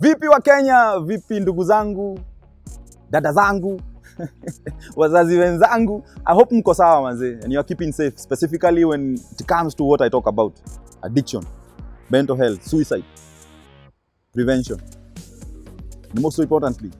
Vipi wa Kenya, vipi ndugu zangu, dada zangu, wazazi wenzangu. I hope mko sawa manze and you are keeping safe, specifically when it comes to what I talk about: addiction, mental health, suicide, prevention, and most importantly,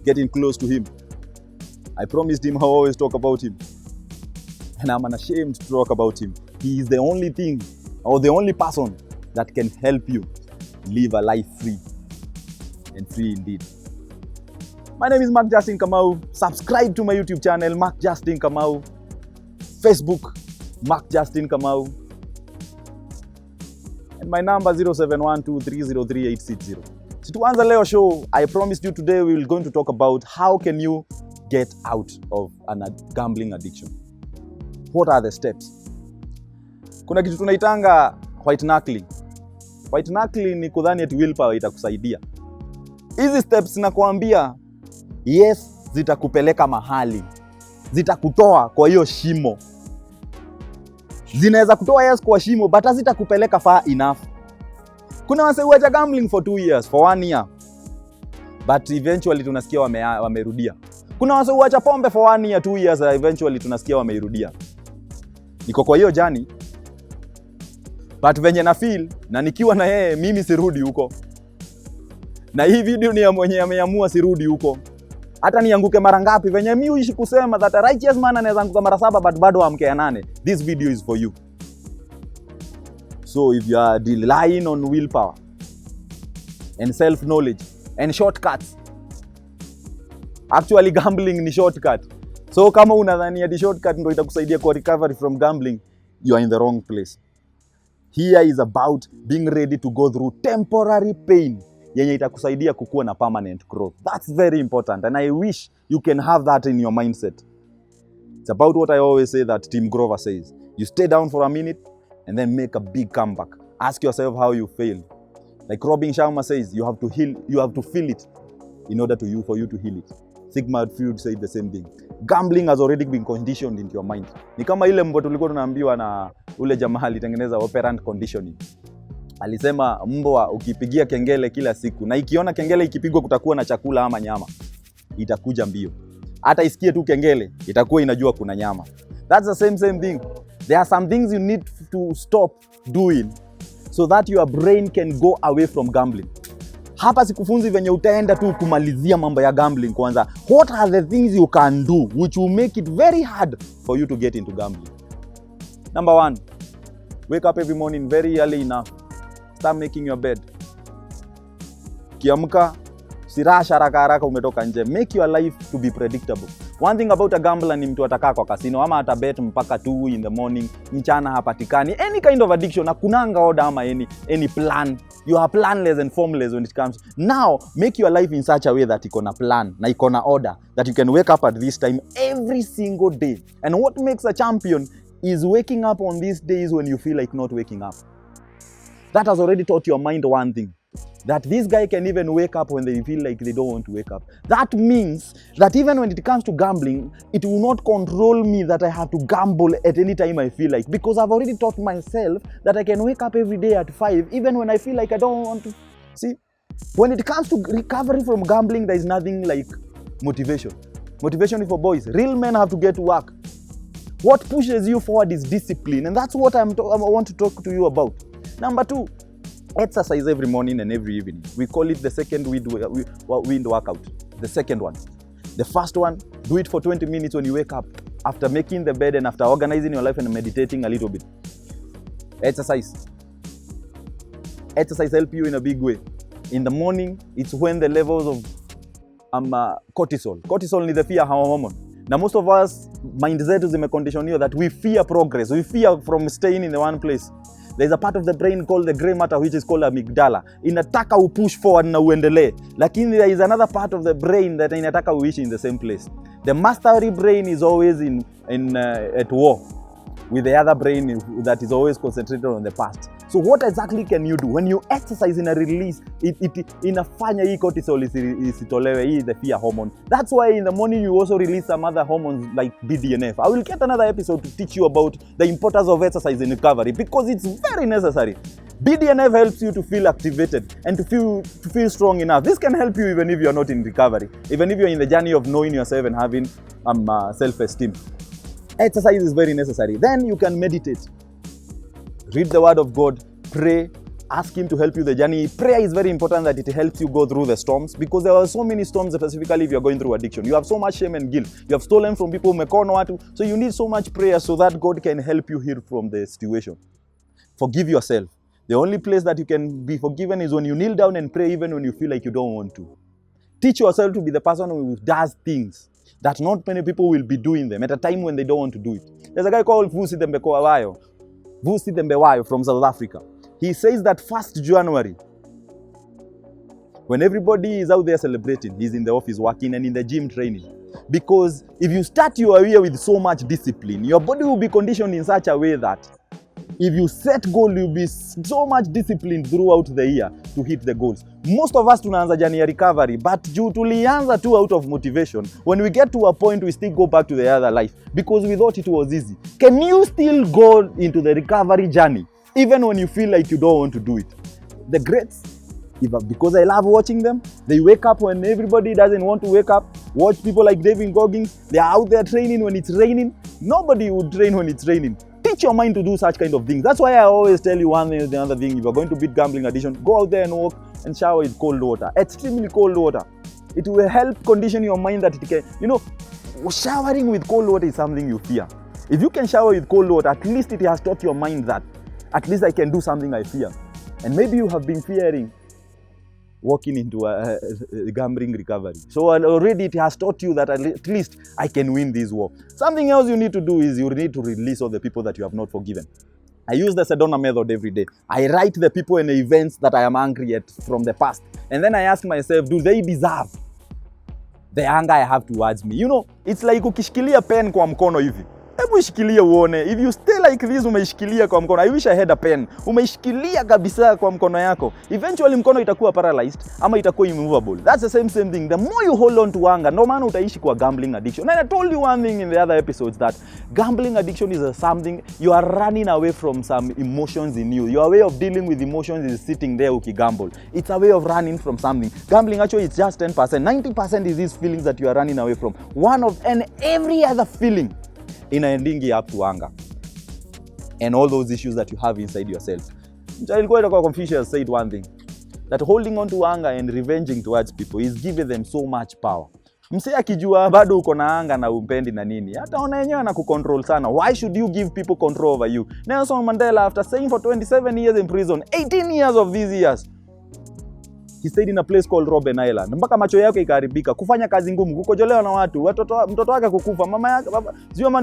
getting close to him. I promised him I'll always talk about him, and I'm unashamed to talk about him. He is the only thing or the only person that can help you live a life free, and free indeed. My name is Mark Justin Kamau. Subscribe to my YouTube channel, Mark Justin Kamau. Facebook, Mark Justin Kamau. And my number 0712303860. So to answer Leo show, I promised you today we will going to talk about how can you get out of a gambling addiction. What are the steps? Kuna kitu tunaitanga white knuckling. White knuckling ni kudhani eti willpower itakusaidia. Hizi steps nakuambia, yes, zitakupeleka mahali. Zitakutoa kwa hiyo shimo. Zinaweza kutoa yes kwa shimo, but hazitakupeleka far enough. Kuna wase huacha gambling for 2 years, for 1 year. But eventually tunasikia wamerudia. Kuna wase huacha pombe for 1 year, 2 years, eventually tunasikia wameirudia. Niko kwa hiyo jani. But venye na feel, na nikiwa na yeye, mimi sirudi huko. Na hii video ni ya mwenye ameamua sirudi huko. Hata nianguke mara ngapi, venye mimi uishi kusema that a righteous man anaweza anguka mara 7 but bado amke 8. This video is for you. So if you are relying on willpower and self-knowledge and shortcuts, actually gambling ni shortcut. So kama unadhani ati shortcut ndio itakusaidia kwa recovery from gambling, you are in the wrong place. Here is about being ready to go through temporary pain yenye itakusaidia kukua na permanent growth. That's very important, and I wish you can have that in your mindset. It's about what I always say that Tim Grover says. You stay down for a minute and then make a big comeback. Ask yourself how you failed. Like Robin Sharma says, you have to feel it in order for you to heal it. Sigmund Freud said the same thing. Gambling has already been conditioned into your mind. Ni kama ile mbwa tulikuwa tunaambiwa na ule jamaa alitengeneza operant conditioning. Alisema mbwa ukipigia kengele kila siku na ikiona kengele ikipigwa kutakuwa na chakula ama nyama, itakuja mbio. Hata isikie tu kengele itakuwa inajua kuna nyama. That's the same thing. There are some things you need to stop doing so that your brain can go away from gambling. Hapa sikufunzi venye utaenda tu kumalizia mambo ya gambling kwanza. What are the things you can do which will make it very hard for you to get into gambling? Number 1, wake up every morning very early enough. Start making your bed. Kiamka, sirasha haraka umetoka nje. Make your life to be predictable. One thing about a gambler ni mtu atakaa kwa casino ama atabet mpaka 2 in the morning, mchana hapatikani. Any kind of addiction, hakunanga order ama any plan. You are planless and formless when it comes. Now, make your life in such a way that iko na plan, na iko na order, that you can wake up at this time every single day. And what makes a champion is waking up on these days when you feel like not waking up. That has already taught your mind one thing, that this guy can even wake up when they feel like they don't want to wake up. That means that even when it comes to gambling, it will not control me that I have to gamble at any time I feel like, because I've already taught myself that I can wake up every day at 5 even when I feel like I don't want to. See, when it comes to recovery from gambling, there is nothing like motivation. Motivation is for boys. Real men have to get to work. What pushes you forward is discipline, and that's what I want to talk to you about. Number 2, exercise every morning and every evening. We call it the second wind workout. The second one. The first one, do it for 20 minutes when you wake up, after making the bed and after organizing your life and meditating a little bit. Exercise. Exercise helps you in a big way. In the morning, it's when the levels of cortisol. Cortisol is the fear hormone. Now most of us, mind zetu zimekonditioniwa that we fear progress. We fear from staying in the one place. There's a part of the brain called the gray matter which is called amygdala. Inataka upush forward na uendelee. Lakini there is another part of the brain that inataka uishi in the same place. The mastery brain is always at war with the other brain that is always concentrated on the past. So what exactly can you do? When you exercise in a release, inafanya hii cortisol isitolewe, hii the fear hormone. That's why in the morning you also release some other hormones like BDNF. I will get another episode to teach you about the importance of exercise in recovery because it's very necessary. BDNF helps you to feel activated and to feel strong enough. This can help you even if you're not in recovery, even if you're in the journey of knowing yourself and having self-esteem. Exercise is very necessary. Then you can meditate. Read the word of God, pray, ask him to help you the journey. Prayer is very important, that it helps you go through the storms, because there are so many storms, specifically if you're going through addiction. You have so much shame and guilt. You have stolen from people, so you need so much prayer so that God can help you heal from the situation. Forgive yourself. The only place that you can be forgiven is when you kneel down and pray, even when you feel like you don't want to. Teach yourself to be the person who does things that not many people will be doing them at a time when they don't want to do it. There's a guy called Vusi Dembewayo from South Africa. He says that 1st January, when everybody is out there celebrating, he's in the office working and in the gym training. Because if you start your year with so much discipline, your body will be conditioned in such a way that if you set goal, you'll be so much disciplined throughout the year to hit the goals. Most of us tunaanza January recovery, but due tulianza too out of motivation. When we get to a point, we still go back to the other life because we thought it was easy. Can you still go into the recovery journey even when you feel like you don't want to do it? The greats, because I love watching them, they wake up when everybody doesn't want to wake up. Watch people like David Goggins, they are out there training when it's raining. Nobody would train when it's raining. Teach your mind to do such kind of things. That's why I always tell you one thing and the other thing. If you're going to beat gambling addiction, go out there and walk and shower with cold water, extremely cold water. It will help condition your mind that it can, showering with cold water is something you fear. If you can shower with cold water, at least it has taught your mind that at least I can do something I fear. And maybe you have been fearing walking into a gambling recovery. So already it has taught you that at least I can win this war. Something else you need to do is you need to release all the people that you have not forgiven. I use the Sedona method every day. I write the people and the events that I am angry at from the past. And then I ask myself, do they deserve the anger I have towards me? It's like ukishikilia pen kwa mkono hivi. Hebu ishikilia uone. If you stay like this, umeishikilia kwa mkono. I wish I had a pen. Umeishikilia kabisa kwa mkono yako. Eventually mkono itakuwa paralyzed ama itakuwa immovable. That's the same thing. The more you hold on to anger, no maana utaishi kwa gambling addiction. And I told you one thing in the other episodes, that gambling addiction is something you are running away from some emotions in you. Your way of dealing with emotions is sitting there ukigamble. It's a way of running from something. Gambling actually is just 10%. 90% is these feelings that you are running away from. And every other feeling inaendingi up to anger and all those issues that you have inside yourself. Confucius said one thing, that holding on to anger and revenging towards people is giving them so much power. Mse akijua bado uko na anger na umpendi na nini, hata ona yenyewe na kucontrol sana. Why should you give people control over you? Nelson Mandela, after staying for 27 years in prison, 18 years of these years, he stayed in a place called Robben Island. Mpaka macho yake ikaharibika, kufanya kazi ngumu, kukojolewa na watu, mtoto wake kukufa, mama yake,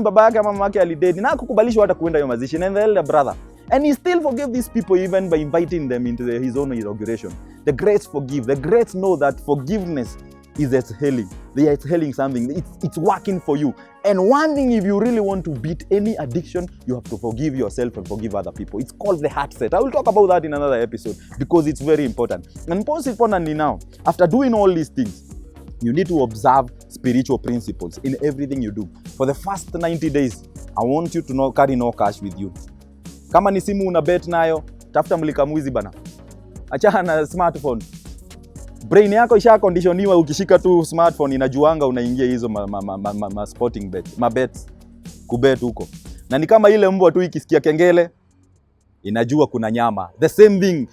baba yake mama yake alidedi, na kukubalishwa hata kuenda hiyo mazishi, and the elder brother. And he still forgave these people even by inviting them into his own inauguration. The greats forgive. The greats know that forgiveness is exhaling. They are exhaling something. It's working for you. And one thing, if you really want to beat any addiction, you have to forgive yourself and forgive other people. It's called the heart set. I will talk about that in another episode because it's very important. And most importantly now, after doing all these things, you need to observe spiritual principles in everything you do. For the first 90 days, I want you to carry no cash with you. Kama ni simu una bet nayo, tafuta mlika mwizi bana. Achana na smartphone. Brain yako isha conditioniwa, ukishika tu smartphone inajuanga unaingia hizo sporting bet, bets, kubet huko. Na ni kama ile mbwa tu ikisikia kengele inajua kuna nyama. The same thing.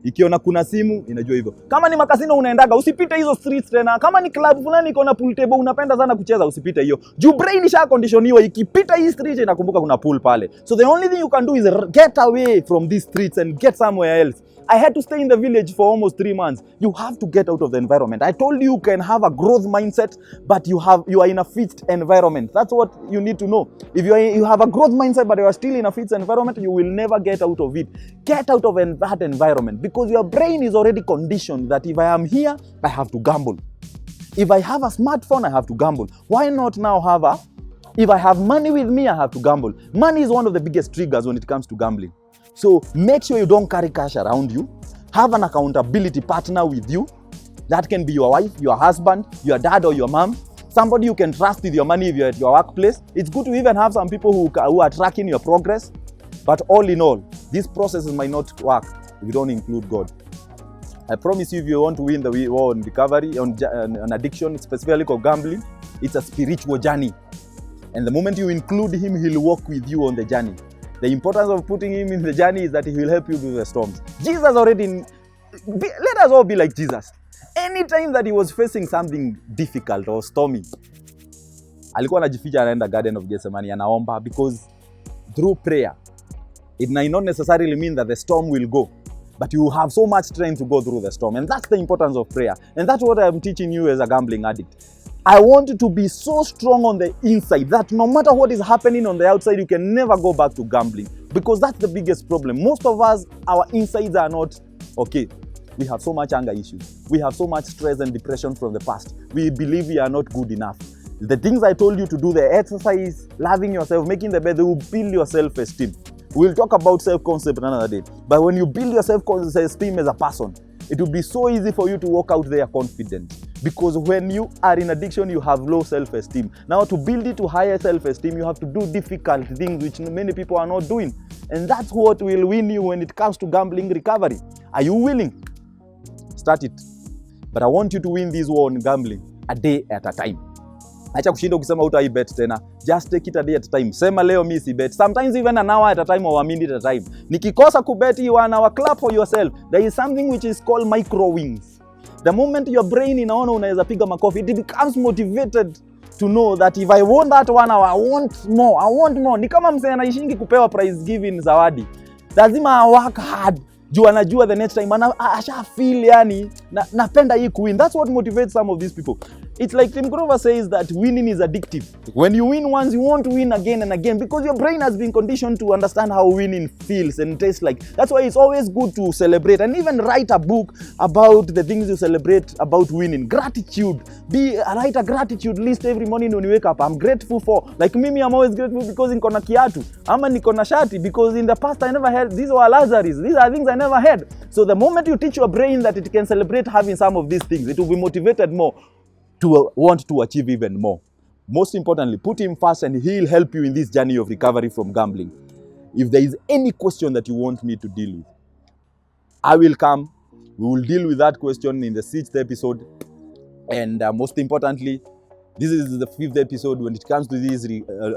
Ikiona kuna simu inajua hivyo. Kama ni makasino unaendaga, usipite hizo streets tena. Kama ni club fulani iko na pool table unapenda sana kucheza, usipite hiyo. Juu brain isha conditioniwa, ikipita hii street inakumbuka kuna pool pale. So the only thing you can do is get away from these streets and get somewhere else. I had to stay in the village for almost 3 months. You have to get out of the environment. I told you can have a growth mindset, but you are in a fixed environment. That's what you need to know. If you have a growth mindset, but you are still in a fixed environment, you will never get out of it. Get out of that environment, because your brain is already conditioned that if I am here, I have to gamble. If I have a smartphone, I have to gamble. Why not now if I have money with me, I have to gamble. Money is one of the biggest triggers when it comes to gambling. So make sure you don't carry cash around you. Have an accountability partner with you. That can be your wife, your husband, your dad or your mom. Somebody you can trust with your money if you're at your workplace. It's good to even have some people who are tracking your progress. But all in all, These processes might not work if you don't include God. I promise you, if you want to win the war on recovery, on addiction, specifically of gambling, it's a spiritual journey. And the moment you include him, he'll walk with you on the journey. The importance of putting him in the journey is that he will help you through the storms. Jesus already, let us all be like Jesus. Anytime that he was facing something difficult or stormy, alikuwa anajificha anaenda Garden of Gethsemane anaomba, because through prayer, it might not necessarily mean that the storm will go, but you have so much strength to go through the storm. And that's the importance of prayer. And that's what I'm teaching you as a gambling addict. I want you to be so strong on the inside that no matter what is happening on the outside, you can never go back to gambling. Because that's the biggest problem. Most of us, our insides are not okay. We have so much anger issues. We have so much stress and depression from the past. We believe we are not good enough. The things I told you to do, the exercise, loving yourself, making the bed, they will build your self-esteem. We'll talk about self-concept another day. But when you build your self-esteem as a person, it will be so easy for you to walk out there confident. Because when you are in addiction, you have low self-esteem. Now, to build it to higher self-esteem, you have to do difficult things which many people are not doing. And that's what will win you when it comes to gambling recovery. Are you willing? Start it. But I want you to win this war on gambling a day at a time. Acha kushinda ukisema utai bet tena. Just take it a day at a time. Sema leo mimi si bet. Sometimes even an hour at a time or a minute at a time. Nikikosa kubet you 1 hour, clap for yourself. There is something which is called micro wins. The moment your brain inaona unaweza piga makofi, it becomes motivated to know that if I want that 1 hour, I want more. Ni kama msee anaishingi kupewa prize giving zawadi. Lazima work hard. Juu anajua the next time asha feel yani napenda hii kuwin. That's what motivates some of these people. It's like Tim Grover says that winning is addictive. When you win once, you want to win again and again because your brain has been conditioned to understand how winning feels and tastes like. That's why it's always good to celebrate and even write a book about the things you celebrate about winning. Gratitude. Write a gratitude list every morning when you wake up. I'm grateful for. Like Mimi, I'm always grateful because niko na kiatu. Ama niko na shati because in the past I never had. These were luxuries. These are things I never had. So the moment you teach your brain that it can celebrate having some of these things, it will be motivated more to want to achieve even more. Most importantly, put him first and he'll help you in this journey of recovery from gambling. If there is any question that you want me to deal with, I will come. We will deal with that question in the 6th episode. And most importantly, this is the 5th episode when it comes to this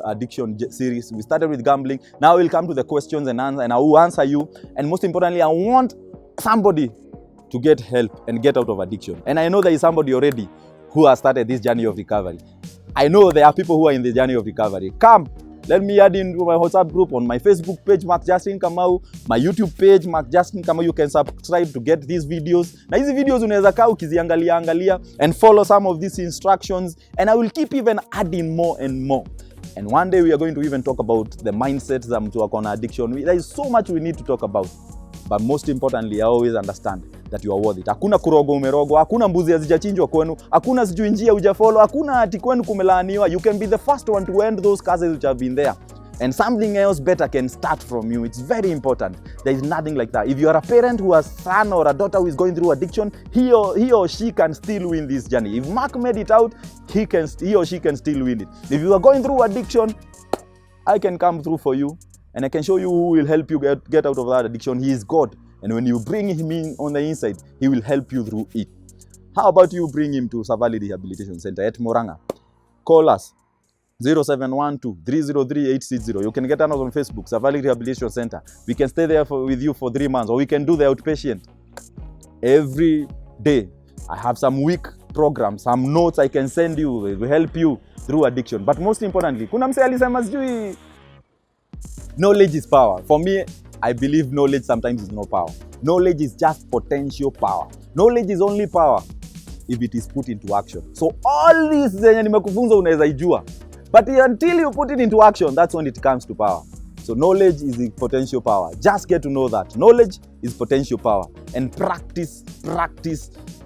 addiction series. We started with gambling. Now we'll come to the questions and answer, and I will answer you. And most importantly, I want somebody to get help and get out of addiction. And I know there is somebody already who has started this journey of recovery. I know there are people who are in the journey of recovery. Come, let me add into my WhatsApp group, on my Facebook page, Mark Justin Kamau, my YouTube page, Mark Justin Kamau. You can subscribe to get these videos. Na hizi videos unaweza kaa ukiziangalia and follow some of these instructions, and I will keep even adding more and more. And one day we are going to even talk about the mindsets za mtu wako na addiction. There is so much we need to talk about. But most importantly, I always understand that you are worth it. Hakuna kurogo umerogo, hakuna mbuzi hazijachinjwa kwenu, hakuna sijui njia hujafollow, hakuna ati kwenu kumelaaniwa. You can be the first one to end those curses which have been there. And something else better can start from you. It's very important. There is nothing like that. If you are a parent who has a son or a daughter who is going through addiction, he or she can still win this journey. If Mark made it out, he or she can still win it. If you are going through addiction, I can come through for you. And I can show you who will help you get out of that addiction. He is God. And when you bring him in on the inside, he will help you through it. How about you bring him to Savali Rehabilitation Center at Moranga? Call us 0712-303-860. You can get us on Facebook, Savali Rehabilitation Center. We can stay there with you for 3 months, or we can do the outpatient. Every day, I have some week programs, some notes I can send you. It will help you through addiction. But most importantly, kuna mse alisema sijui knowledge is power. For me, I believe knowledge sometimes is no power. Knowledge is just potential power. Knowledge is only power if it is put into action. So all this zenye nimekufunza unaweza ijua. But until you put it into action, that's when it comes to power. So knowledge is the potential power. Just get to know that. Knowledge is potential power. And practice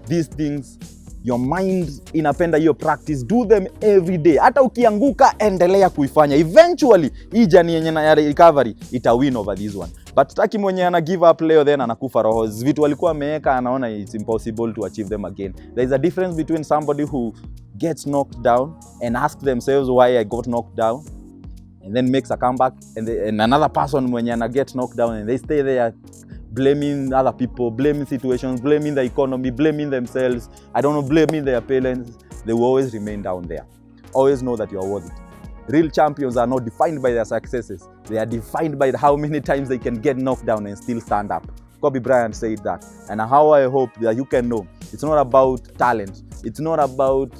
these things. Your mind inapenda hiyo practice. Do them every day. Hata ukianguka, endelea kuifanya. Eventually, hii journey yenye na recovery ita win over this one. But taki mwenye ana give up leo then anakufa roho. Vitu walikuwa ameweka anaona it's impossible to achieve them again. There is a difference between somebody who gets knocked down and ask themselves why I got knocked down, and then makes a comeback, and another person when you get knocked down and they stay there blaming other people, blaming situations, blaming the economy, blaming themselves, I don't know, blaming their parents, they will always remain down there. Always know that you are worth it. Real champions are not defined by their successes. They are defined by how many times they can get knocked down and still stand up. Kobe Bryant said that. And how I hope that you can know, it's not about talent. It's not about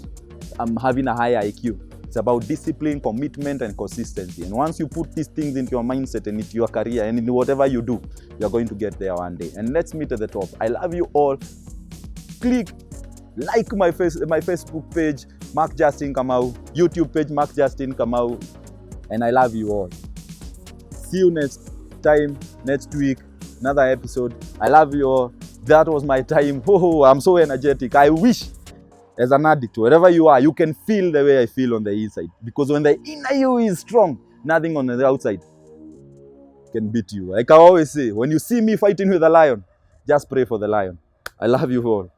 having a higher IQ. It's about discipline, commitment, and consistency. And once you put these things into your mindset and into your career and in whatever you do, you're going to get there one day. And let's meet at the top. I love you all. Click like my Facebook page, Mark Justin Kamau, YouTube page, Mark Justin Kamau, and I love you all. See you next time, next week, another episode. I love you all. That was my time. Oh, I'm so energetic. I wish, as an addict, wherever you are, you can feel the way I feel on the inside. Because when the inner you is strong, nothing on the outside can beat you. Like I always say, when you see me fighting with a lion, just pray for the lion. I love you all.